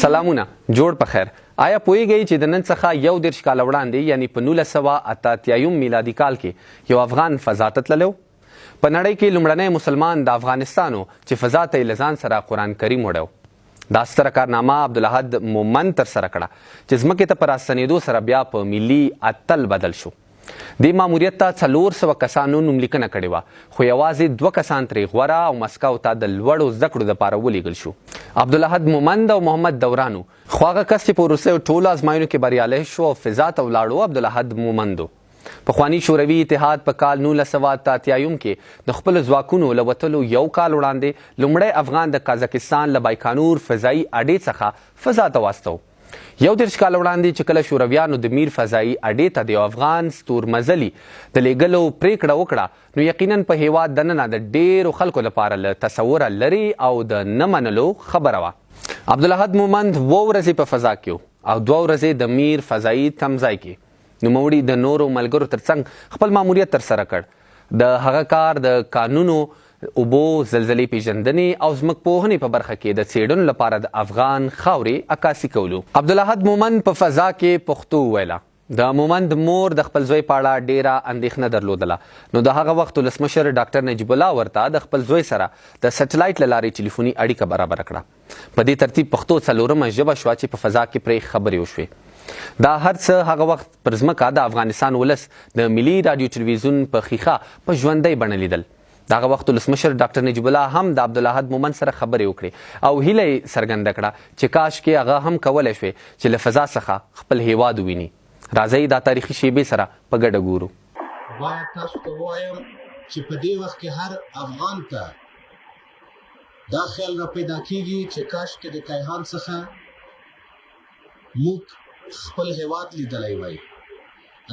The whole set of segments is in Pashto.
سلامونه جوړ په خیر. آیا پوهیږئ چې د نن څخه 11 کاله وړاندې یعنی په 1988 میلادي کال کې یو افغان فضا ته تللی و؟ په نړۍ کې لومړنی مسلمان د افغانستان و چې فضا ته یې له ځان سره قرآن کریم وړی و. دا ستره کارنامه عبدالاحد مومند ترسره کړه چې ځمکې ته په راستنېدو سره بیا په ملي اتل بدل شو. دې ماموریت ته 400 کسانو نوملیکنه کړې وه، خو یوازې 2 کسان ترې غوره او مسکو ته د لوړو زده کړو دپاره ولیږل شو. عبدالاحد مومند او محمد دورانو، خو هغه کس چې په وروستیو ټولو ازمایښتونو کې بریالی شو او فضا ته ولاړ عبدالاحد مومند و. پخواني شوروي اتحاد په کال 1988 کې د خپلو ځواکونو له وتلو یو کال وړاندې لومړی افغان د قازقستان له بایکانور فضایي اډې څخه فضا ته واستو. 11 کاله وړاندې چې کله شورویانو د میر فضایي اډې ته د یو افغان ستورمزلي د لیږلو پریکړه وکړه، نو یقینا په هیواد دننه د ډیرو خلکو لپاره له تصوره لرې او د نه منلو خبره وه. عبدالاحد مومند 2 ورځې په فضا کې و او 2 ورځې د میر فضایي تمځای کې. نوموړي د نورو ملګرو ترڅنګ خپل ماموریت ترسره کړ. د هغه کار د قانونو، اوبو، زلزلې پیژندنې او ځمکپوهنې په برخه کې د څېړنو لپاره د افغان خاورې عکاسي کولو. عبدالاحد مومند په فضا کې پښتو وویله. د مومند مور د خپل زوی په اړه ډیره اندېښنه درلودله، نو د هغه وخت ولسمشر ډاکټر نجیب الله ورته د خپل زوی سره د سټلایټ له لارې ټلیفوني اړیکه برابره کړه. په دې ترتیب پښتو 4مه ژبه شوه چې په فضا کې پرې خبرې وشوې. دا هر څه هغه وخت پر ځمکه د افغانستان ولس د ملي راډیو ټلویزیون په ښیښه په ژوندۍ بڼه لیدل. د هغه وخت ولسمشر ډاکټر نجیب الله هم د عبدالاحد مومند سره خبرې وکړې او هیله یې څرګنده کړه چې کاشکې هغه هم کولی شوې چې له فضا څخه خپل هیواد وویني. راځئ دا تاریخي شیبې سره په ګډه ګورو. باید تاسو ته ووایم چې په دې وخت کې هر افغان ته دا خیال را پیدا کېږي چې کاشکې د کیهان څخه موږ خپل هیواد لیدلی وای.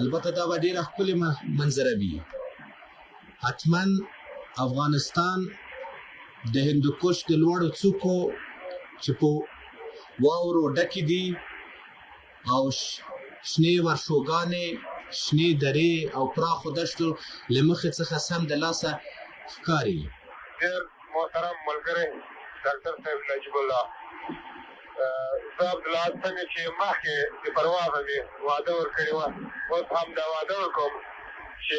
البته دا به ډېره ښکلې منظره وي. حتما افغانستان د هندوکش د لوړو څوکو چې په واورو ډکې دي او شنې ورشوګانې، شنې درې او پراخو دښتو له مخې څخه سم د لاسه ښکاري. ډېر محترم ملګری ډاکټر صاحب نجیب الله، زه عبدالاحد څنګه چې مخکې د پرواغه مې وعده ورکړې وه، اوس هم دا وعده ورکوم چې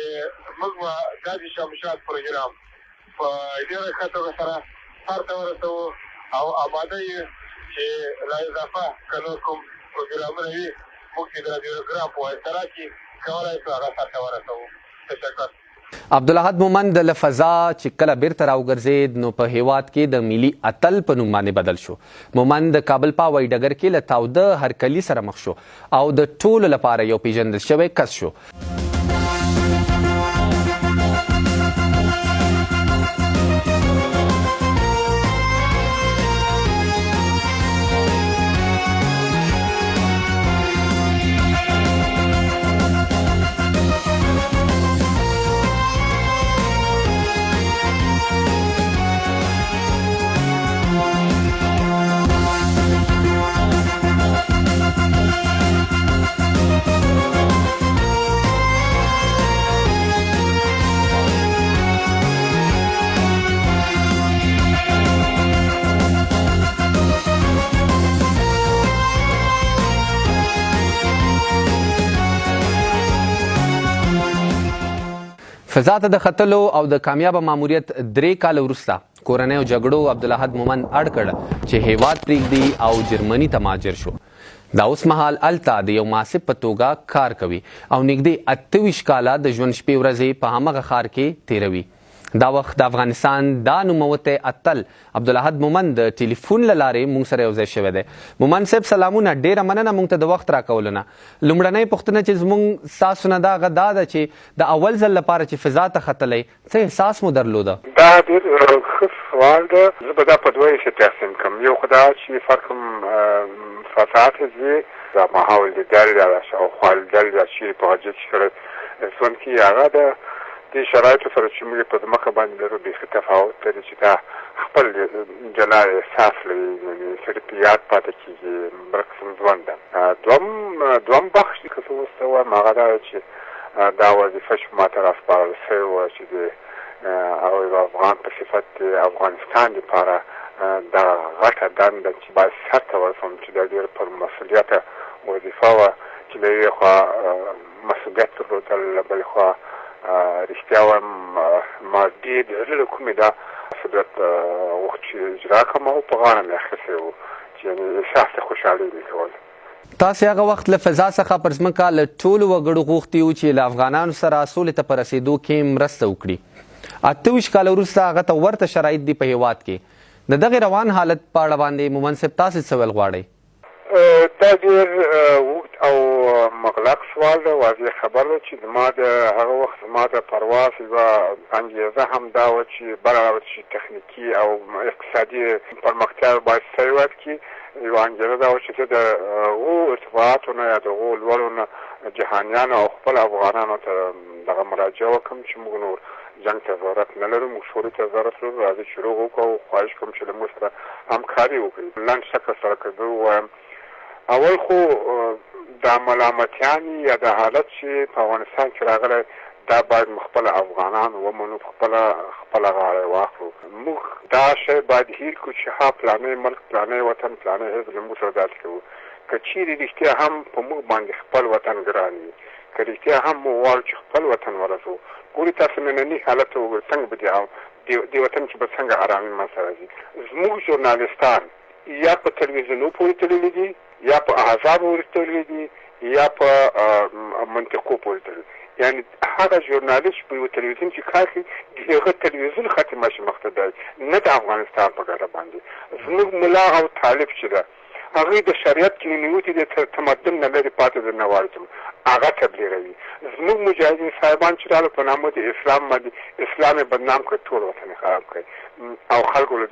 موږ به دا د شمشاد پروګرام په ډېره ښه توګه سره سر ته ورسوو او آماده یو چې لا اضافه که نور کوم پروګرامونه وي موږ چې د رادیوګرام په واسطه راکړي کولی شو هغه سر ته ورسوو. تشکر. عبدالاحد مومند له فضا چې کله بیرته راوګرځېد نو په هیواد کې د ملي اتل په نوم باندې بدل شو. مومند د کابل په هوایي ډګر کې له تاوده هرکلي سره مخ شو او د ټولو لپاره یو پیژندل شوی کس شو. فضا ته د ختلو او د کامیابه ماموریت 3 کاله وروسته کورنیو جګړو عبدالاحد مومند اړ کړ چې هیواد پرېږدي او جرمني ته مهاجر شو. دا اوس مهال هلته د یو محاسب په توګه کار کوي او نږدې 28 کاله د ژوند شپې ورځې په همغه ښار کې تیروي. دا وخت د افغانستان دا نوموتی اتل عبدالاحد مومند د ټلیفون له لارې موږ سره یو ځای شوی دی. مومند صاحب سلامونه، ډېره مننه موږ ته د وخت راکولو نه. لومړنۍ پوښتنه چې زموږ ستاسو نه دا هغه دا ده چې د اول ځل لپاره چې فضا ته ختلی څه احساس مو درلوده؟ دا ډېر ښه سوال ده. زه به دا په 2 حصې تقسیم کړم. یو خو دا چې فرق فضاعت زی دا محاول دیداری دا شاوخوا لیدل دا چې په حاجت سره ژوند کې هغه ده دې شرایطو سره چې موږ په ځمکه باندې لرو بیخي تفاوت لري چې دا خپل جلا احساس لري، یعنې سړي په یاد پاتې کېږي بل قسم ژوند ده. دوم بخش که څه اوس ته وایم هغه دا چې دا وظیفه چې ما ته راسپارل شوې وه چې د افغان په صفت د افغانستان دپاره دا غټه دنده چې باید سرته ورسوم چې دا ډېر پر مسؤلیته وظیفه وه چې له یوې خوا مسؤلیت درلودل له بلې خوا رښتیا وایم ما ډېر د زړه له کومې دا مسؤلیت غوښت چې اجرا کړم او په غاړه مې اخیستی و چې یعنې احساس د خوشحالۍ مې کول. تاسې هغه وخت له فضا څخه پر ځمکه له ټولو وګړو غوښتي وو چې له افغانانو سره سولې ته په رسېدو کې مرسته وکړي. 28 کاله وروسته هغه ته ورته شرایط دي په هېواد کې. د دغې روان حالت په اړه باندې مومن صاحب تاسې څه ویل غواړئ؟ دا ډېر اوږد او مغلق سوال ده. واضح خبر ده چې زما د هغه وخت زما د پرواز یوه انګېزه هم دا وه چې بله چې تخنیکي او اقتصادي پرمختیا باید سوی کړي. یوه انګېزه دا وه چې زه د هغو ارتفاعاتو نه یا د هغو لوړو نه جهانیانو او خپل افغانانو ته دغه مراجعه وکړم چې موږ نور جنګ ته ضرورت نه لرو، موږ سولې ته ضرورت لرو، راځئ چې روغ وکړو. خواهش کوم چې له موږ سره همکاري وکړي. لنډ شکل سره که زه ووایم اول خو دا ملامتیانې یا دا حالت چې په افغانستان کې راغلی دا باید موږ خپله افغانان ومنو، خپله غاړه واخلو. موږ دا شی باید هیر کړو چې ها پلانی ملک، پلانی وطن، پلانی حزب له موږ سره داسې کوو. که چیرې رښتیا هم په موږ باندې خپل وطن ګران وي، که رښتیا هم موږ غواړو چې خپل وطن ورسوو، ګورې تاسو ننني حالت ته وګورئ څنګه به دې وطن کې به څنګه ارامي منځته راځي. زموږ ژورنالستان یا په تلویزیونو پورې تړلي دي، یا په احزابو پورې تړلي دي، یا په منطقو پورې تړلي دي. یعنې هغه ژورنالست په یوه تلویزیون چې کار کوي د هغه تلویزیون ختمه شي مخته دی، نه د افغانستان په ګټه باندې. زموږ ملا او طالب چې ده هغوی د شریعت کې ننوتي د تمدن نه لرې پاتې د نوارتم هغه تبلیغوي. زموږ مجاهدین صاحبان چې راغله په نامه د اسلام باندې اسلام یې بدنام کړ، ټول وطن یې خراب کړی او خلکو له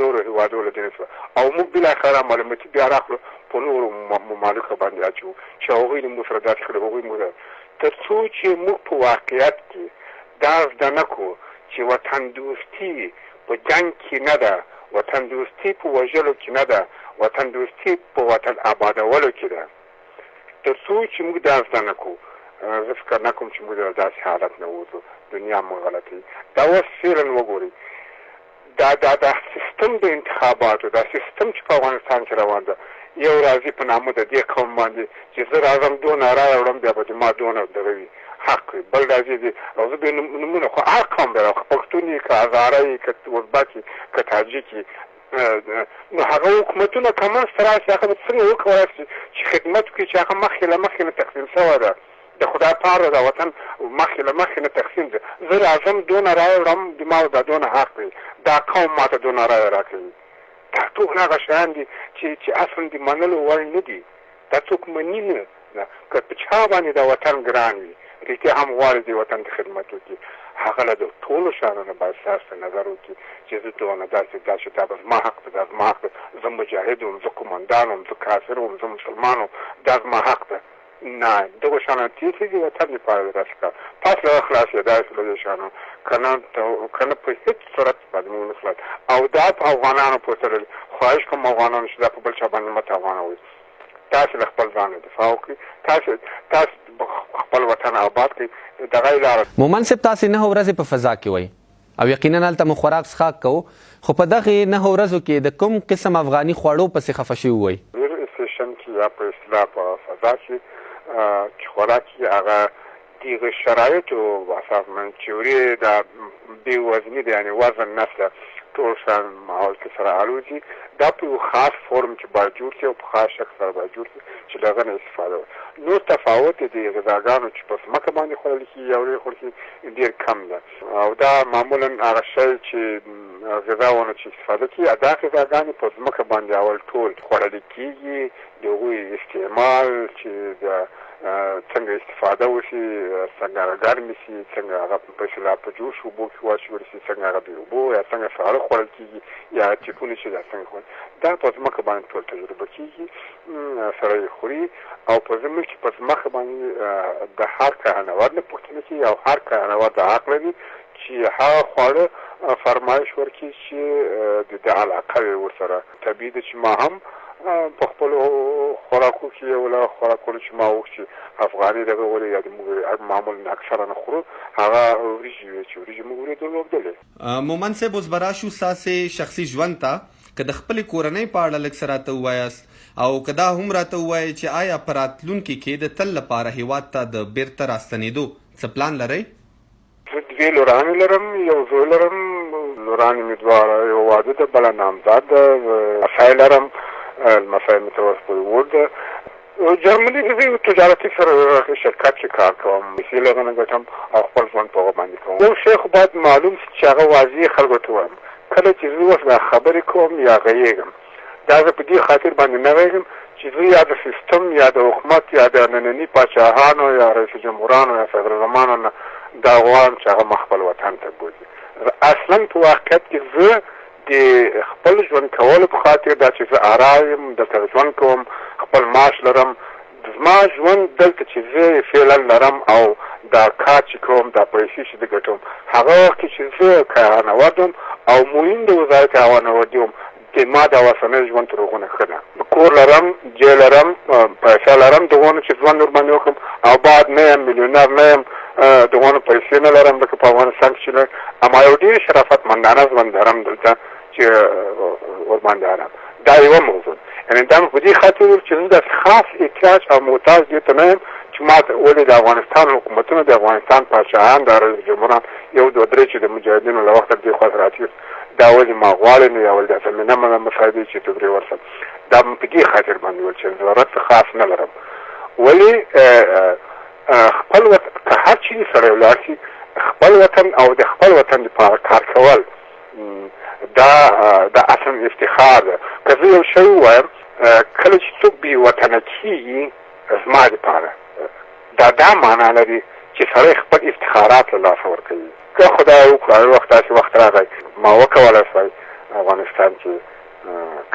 نورو هېوادو له دینه او موږ بالاخره معلوماتي بیا راخلو په نورو ممالکو باندې اچوو چې هغوی موږ سره داسې کړي، هغوی موږ تر څو چې موږ په واقعیت کې دا زده نه کړو چې وطن دوستي په جنګ کې نه ده، وطن دوستي په وژلو کې نه ده، وطن دوستي په وطن آبادولو کې ده. تر څو چې موږ دا زده نه کړو زه فکر نه کوم چې موږ د داسې حالت نه وځو. دنیا مو غلطوي. دا اوس فعلا وګورئ دا سیستم د انتخاباتو، دا سیستم چې په افغانستان کې روان ده، یو راځي په نامه د دې قوم باندې چې زه راځم دونه رایه وړم بیا به د ما دونه دغه وي حق وي، بل راځي او زه به نومونه خو هر قوم به راوړم، پښتون یې که هزاره یې که ازبک یې که تاجک یې، نو هغه حکومتونه که منځته راشي هغه به څنګه وکولی شي چې خدمت وکړي چې هغه مخکې له مخکې نه تقسیم شوی ده. د خدای پاره دا وطن مخکې له مخکې نه تقسیم ده. زه راځم دونه رایه وړم د ما دا دونه حق دی، دا قوم ما ته دونه رایه راکوي. دا ټول هغه شیان دي چې اصلا د منلو وړ نه دي. دا څوک مني نه. که په چا باندې دا وطن ګران وي، رښتیا هم غواړي د وطن د خدمت وکړي، هغه له د ټولو شیانو نه باید ستاسو نظر وکړي چې زه دونه داسې دا به زما حق ده، دا زما حق ده، زه مجاهد وم، زه قومندان وم، زه کافر وم، زه مسلمان وم، دا زما حق ده. نه، دغه شیانو تېښې دي وطن دپاره داسې کار پاس له هغه خلاص یې داسې له دې شیانو که نه په هېڅ صورت باندې موږ نه خلاص. او دا په افغانانو پورې تړلي. خواهش کوم افغانانو چې دا په بل چا باندې مه تاوانوئ. تاسې له خپل ځان دفاع وکړئ، تاسې خپل وطن آباد کړئ. دغه یې لاره. مومن صاحب تاسې 9 ورځې په فضا کې وئ او یقینا هلته مو خوراک څښاک کوو، خو په دغې 9 ورځو کې د کوم قسم افغاني خوړو پسې خفه شوي وئ؟ سټیشن کې یا په اصطلاح په فضا کې چې خوراک یې هغه دغه شرایطو اساس من چې ورې دا بې وزني ده، یعنې وزن نشته، ټول شیان ماحول کې سره الوځي. دا په یو خاص فورم کې باید جوړ شي او په خاص شکل سره باید جوړ شي چې له هغه نه استفاده وکړي. نور تفاوت د غذاګانو چې په ځمکه باندې خوړل کېږي او خوړل کېږي ډېر کم ده. او دا معمولا هغه شی چې غذاونه چې استفاده کېږي دا غذاګانې په ځمکه باندې اول ټول خوړل کېږي، د هغوی استعمال چې د څنګه استفاده وشي، څنګه هغه ګرمې شي، څنګه هغه په اصطلاح په جوش اوبو کې واچول شي، څنګه هغه بې اوبو یا څنګه ساړه خوړل کېږي یا چپونه شي دا څنګه خوړل، دا په ځمکه باندې ټول تجربه کېږي، سره یې خوري. او په زموږ چې په ځمکه باندې د هر کهنواد نه پوښتنه کېږي او هر کهنواد د حق لري چې هغه خواړه فرمایش ورکړي چې د علاقه وي ورسره. طبیعي ده چې ما هم په خپلو خوراکو کې یو له خوراکونو چې ما وخت چې افغاني دغه ولې یا موږ معمولا اکثره نه خورو هغه وریجې وې چې وریجې موږ ورېدلې. مومن صاحب اوس به راشو ستاسې شخصي ژوند ته که د خپلې کورنۍ په اړه لږ څه راته ووایاست او که دا هم راته ووایئ چې آیا په راتلونکي کې د تل لپاره هیواد ته د بیرته راستنېدو څه پلان لرئ؟ زه دوې لورانې لرم، یو زوی لرم. لورانې مې دواړه، یو واده ده بله نامزاد ده. لمسی لرم، لمسی مې ته اوس په وړ ده. جرمني کې زه یو تجارتي شرکت کې کار کوم، پیسې له هغه نه ګټم او خپل ژوند په هغه باندې کوم. یو شی خو باید معلوم شي چې هغه واضح خلکو ته وایم. کله چې زه اوس دا خبرې کوم یا غږېږم، دا زه په دې خاطر باندې نه غږېږم چې زه یا د سیستم یا د حکومت یا د ننني پاچاهانو یا رئیس جمهورانو یا صدراعظمانو نه دا غواړم چې هغه ما خپل وطن ته بوځي. اصلا په واقعیت کې زه د خپل ژوند کولو په خاطر دا چې زه ارام یم، دلته ژوند کوم، خپل معاش لرم. زما ژوند دلته چې زه فعلا لرم او دا کار چې کوم، دا پیسې چې زه ګټم، هغه وخت چې زه کارنورد وم او معین د وزارت کارنوردي وم، د ما د اوسنی ژوند تر هغو نه ښه ده. کور لرم، جای لرم، پیسې لرم، دغونه چې ژوند ورباندې وکړم او بعد نه یم، میلیونر نه یم، دغونه پیسې نه لرم لکه په افغانستان کې چې لرم، اما یو ډېر شرافتمندانه ژوند لرم دلته چې ورباندې ارام. دا یوه موضوع یعنې دا مې په دې خاطر ویل چې زه داسې خاص احتیاج او محتاج دې ته نه یم چې ما ته ولې د افغانستان حکومتونه، د افغانستان پاچاهان، د رئیس جمهوران یو دوه درې چې د مجاهدینو له وخته دې خوا راتېر دا ولې ما غواړي نو یا ولې دا زمینه مسایل چې ته پرې ورسم. دا مې په دې خاطر باندې ویل چې ضرورت خاص نه لرم. ولې خپل وطن که هر چیز سره ولاړ شي، خپل وطن او د خپل وطن لپاره کار کول دا اصلا افتخار ده. که زه یو شی ووایم کله چې څوک بې وطنه کېږي زما دپاره دا معنا لري چې سړی خپل افتخارات له لاسه ورکوي. که خدای وکړه یو وخت داسې وخت راغی ما وکولی شوی افغانستان کې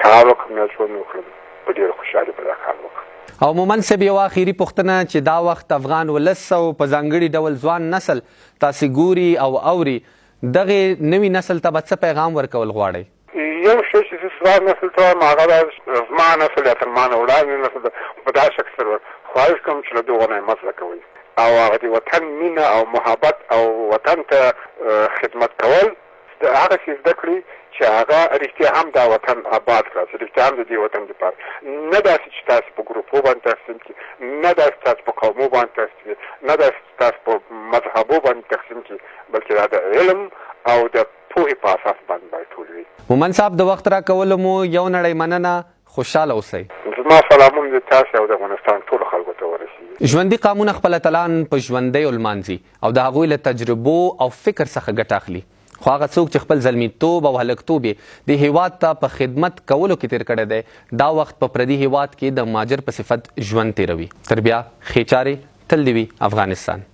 کار وکړم یا ژوند وکړم، په ډېره خوشحالي به دا کار وکړم. او مومن صاحب یو اخیري پوښتنه چې دا وخت افغان ولس او په ځانګړي ډول ځوان نسل تاسې ګوري او اوري، دغې نوي نسل ته به څه پیغام ورکول غواړئ؟ یو شی چې زه سوال نسل ته وایم هغه دا زما نسل یا تر ما نه وړاندې نسل په دا شکل سره خواهش کوم چې له دغو نه یې مه زده کوئ او هغه د وطن مینه او محبت او وطن ته خدمت کول هغه څه زده کړي چې هغه رښتیا هم دا وطن آباد کړه، چې رښتیا هم د دې وطن دپاره نه داسې چې تاسې په ګروپو باندې تقسیم کړي، نه داسې تاسې په قومو باندې تقسیم کړي، نه داسې تاسې په مذهبو باندې تقسیم کړي، بلکې دا د علم او د پوهې په اساس باندې باید ټول وي. مومن صاحب د وخت راکولو مو یو نړۍ مننه، خوشحاله اوسئ. زما سلامونه د تاسې او د افغانستان ټولو خلکو ته ورسېږي. ژوندي قامونه خپل اتلان په ژوندیو لمانځي او د هغوی له تجربو او فکر څخه ګټه اخلي. خو هغه څوک چې خپل زلمیتوب او هلکتوب یې د هیواد ته په خدمت کولو کې تیر کړی دی، دا وخت په پردي هیواد کې د ماجر په صفت ژوند تیروي. تر بیا ښې چارې، تل دې وي افغانستان.